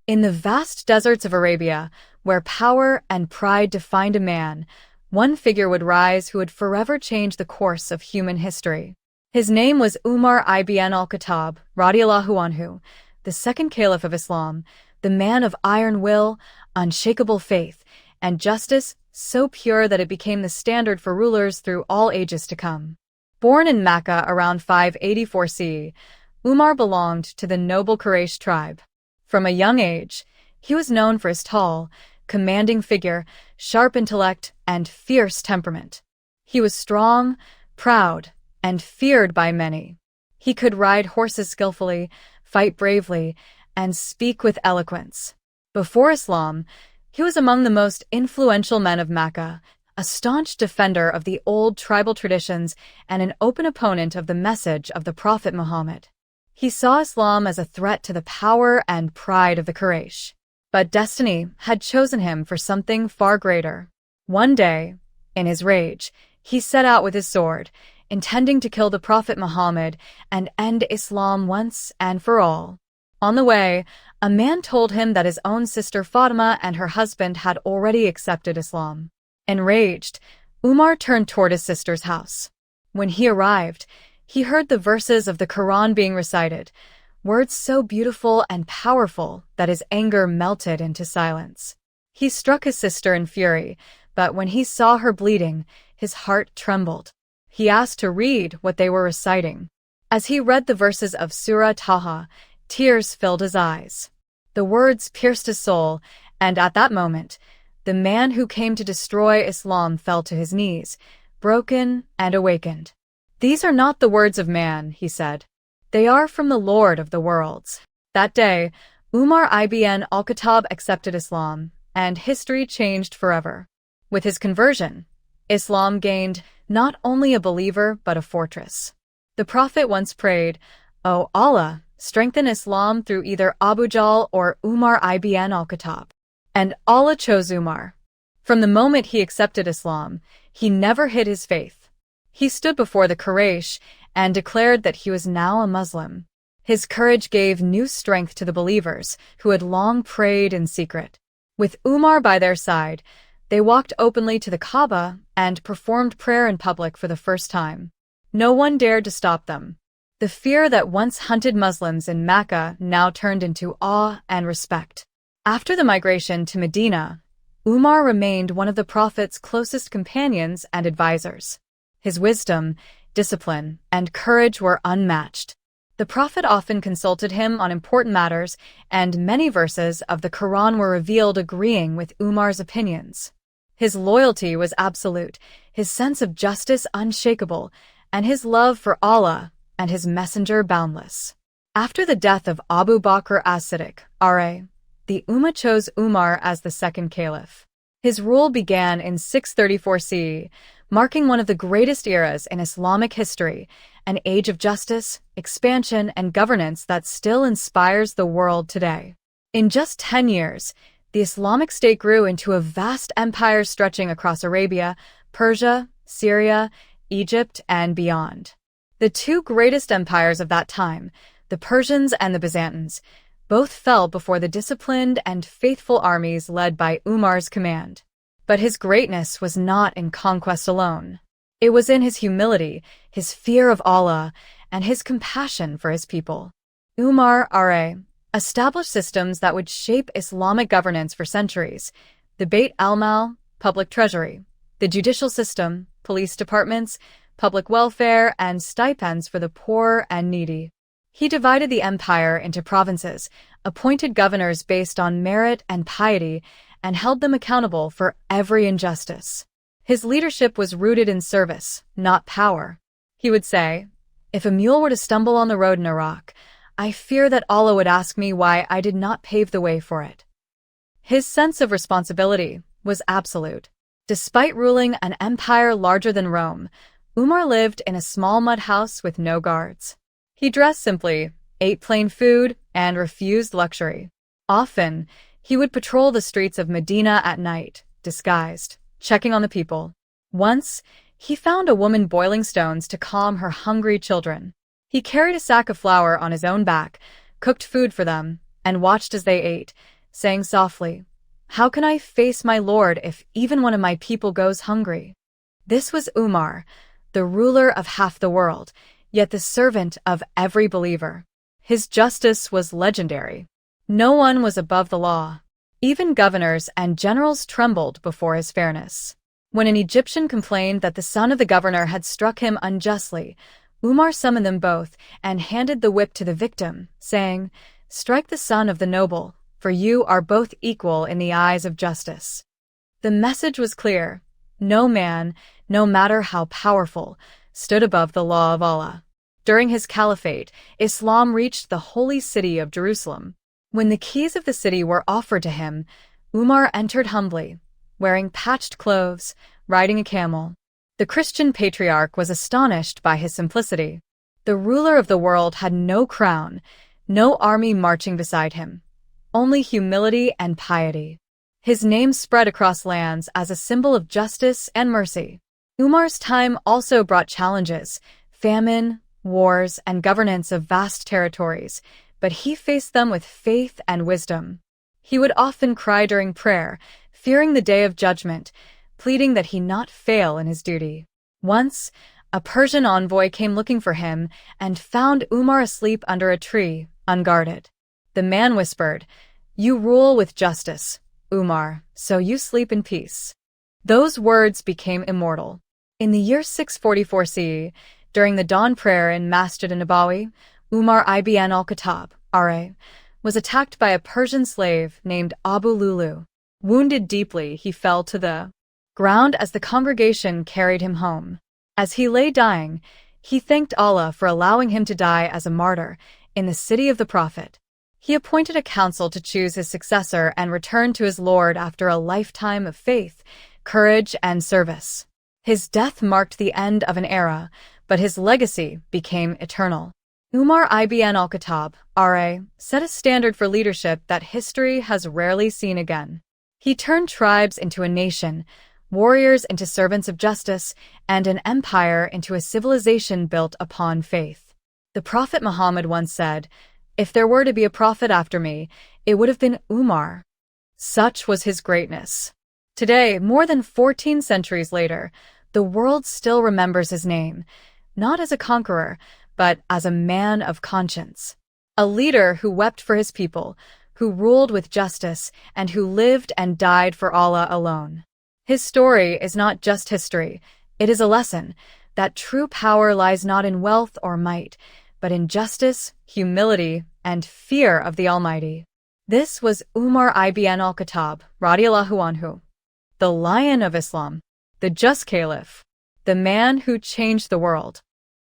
In the vast deserts of Arabia, where power and pride defined a man, one figure would rise who would forever change the course of human history. His name was Umar ibn Khattab, radiallahu anhu, the second Caliph of Islam, the man of iron will, unshakable faith, and justice so pure that it became the standard for rulers through all ages to come. Born in Mecca around 584 CE, Umar belonged to the noble Quraysh tribe. From a young age, he was known for his tall, commanding figure, sharp intellect, and fierce temperament. He was strong, proud, and feared by many. He could ride horses skillfully, fight bravely, and speak with eloquence. Before Islam, he was among the most influential men of Mecca, a staunch defender of the old tribal traditions and an open opponent of the message of the Prophet Muhammad. He saw Islam as a threat to the power and pride of the Quraysh. But destiny had chosen him for something far greater. One day, in his rage, he set out with his sword, intending to kill the Prophet Muhammad and end Islam once and for all. On the way, a man told him that his own sister Fatima and her husband had already accepted Islam. Enraged, Umar turned toward his sister's house. When he arrived, he heard the verses of the Quran being recited, words so beautiful and powerful that his anger melted into silence. He struck his sister in fury, but when he saw her bleeding, his heart trembled. He asked to read what they were reciting. As he read the verses of Surah Taha, tears filled his eyes. The words pierced his soul, and at that moment, the man who came to destroy Islam fell to his knees, broken and awakened. "These are not the words of man," he said. "They are from the Lord of the worlds." That day, Umar ibn Khattab accepted Islam, and history changed forever. With his conversion, Islam gained not only a believer but a fortress. The Prophet once prayed, "O Allah, strengthen Islam through either Abu Jahl or Umar ibn Khattab." And Allah chose Umar. From the moment he accepted Islam, he never hid his faith. He stood before the Quraysh and declared that he was now a Muslim. His courage gave new strength to the believers who had long prayed in secret. With Umar by their side, they walked openly to the Kaaba and performed prayer in public for the first time. No one dared to stop them. The fear that once hunted Muslims in Mecca now turned into awe and respect. After the migration to Medina, Umar remained one of the Prophet's closest companions and advisors. His wisdom, discipline, and courage were unmatched. The Prophet often consulted him on important matters, and many verses of the Quran were revealed agreeing with Umar's opinions. His loyalty was absolute, his sense of justice unshakable, and his love for Allah and his messenger boundless. After the death of Abu Bakr as-Siddiq, R.A., the Ummah chose Umar as the second caliph. His rule began in 634 CE, marking one of the greatest eras in Islamic history, an age of justice, expansion, and governance that still inspires the world today. In just 10 years, the Islamic State grew into a vast empire stretching across Arabia, Persia, Syria, Egypt, and beyond. The two greatest empires of that time, the Persians and the Byzantines, both fell before the disciplined and faithful armies led by Umar's command. But his greatness was not in conquest alone. It was in his humility, his fear of Allah, and his compassion for his people. Umar, R.A., established systems that would shape Islamic governance for centuries: the Bait al-Mal, public treasury; the judicial system, police departments, public welfare, and stipends for the poor and needy. He divided the empire into provinces, appointed governors based on merit and piety, and held them accountable for every injustice. His leadership was rooted in service, not power. He would say, "If a mule were to stumble on the road in Iraq, I fear that Allah would ask me why I did not pave the way for it." His sense of responsibility was absolute. Despite ruling an empire larger than Rome, Umar lived in a small mud house with no guards. He dressed simply, ate plain food, and refused luxury. Often, he would patrol the streets of Medina at night, disguised, checking on the people. Once, he found a woman boiling stones to calm her hungry children. He carried a sack of flour on his own back, cooked food for them, and watched as they ate, saying softly, "How can I face my Lord if even one of my people goes hungry?" This was Umar, the ruler of half the world, yet the servant of every believer. His justice was legendary. No one was above the law. Even governors and generals trembled before his fairness. When an Egyptian complained that the son of the governor had struck him unjustly, Umar summoned them both and handed the whip to the victim, saying, "Strike the son of the noble, for you are both equal in the eyes of justice." The message was clear. No man, no matter how powerful, stood above the law of Allah. During his caliphate, Islam reached the holy city of Jerusalem. When the keys of the city were offered to him, Umar entered humbly, wearing patched clothes, riding a camel. The Christian patriarch was astonished by his simplicity. The ruler of the world had no crown, no army marching beside him, only humility and piety. His name spread across lands as a symbol of justice and mercy. Umar's time also brought challenges, famine, wars, and governance of vast territories, but he faced them with faith and wisdom. He would often cry during prayer, fearing the day of judgment, pleading that he not fail in his duty. Once, a Persian envoy came looking for him and found Umar asleep under a tree, unguarded. The man whispered, "You rule with justice, Umar, so you sleep in peace." Those words became immortal. In the year 644 CE, during the dawn prayer in Masjid an-Nabawi, Umar ibn Khattab, R.A., was attacked by a Persian slave named Abu Lulu. Wounded deeply, he fell to the ground as the congregation carried him home. As he lay dying, he thanked Allah for allowing him to die as a martyr in the city of the Prophet. He appointed a council to choose his successor and returned to his Lord after a lifetime of faith, courage, and service. His death marked the end of an era, but his legacy became eternal. Umar ibn Khattab, R.A., set a standard for leadership that history has rarely seen again. He turned tribes into a nation, warriors into servants of justice, and an empire into a civilization built upon faith. The Prophet Muhammad once said, "If there were to be a prophet after me, it would have been Umar." Such was his greatness. Today, more than 14 centuries later, the world still remembers his name, not as a conqueror, but as a man of conscience. A leader who wept for his people, who ruled with justice, and who lived and died for Allah alone. His story is not just history, it is a lesson that true power lies not in wealth or might, but in justice, humility, and fear of the Almighty. This was Umar ibn Khattab, radiallahu anhu, the Lion of Islam, the just Caliph, the man who changed the world.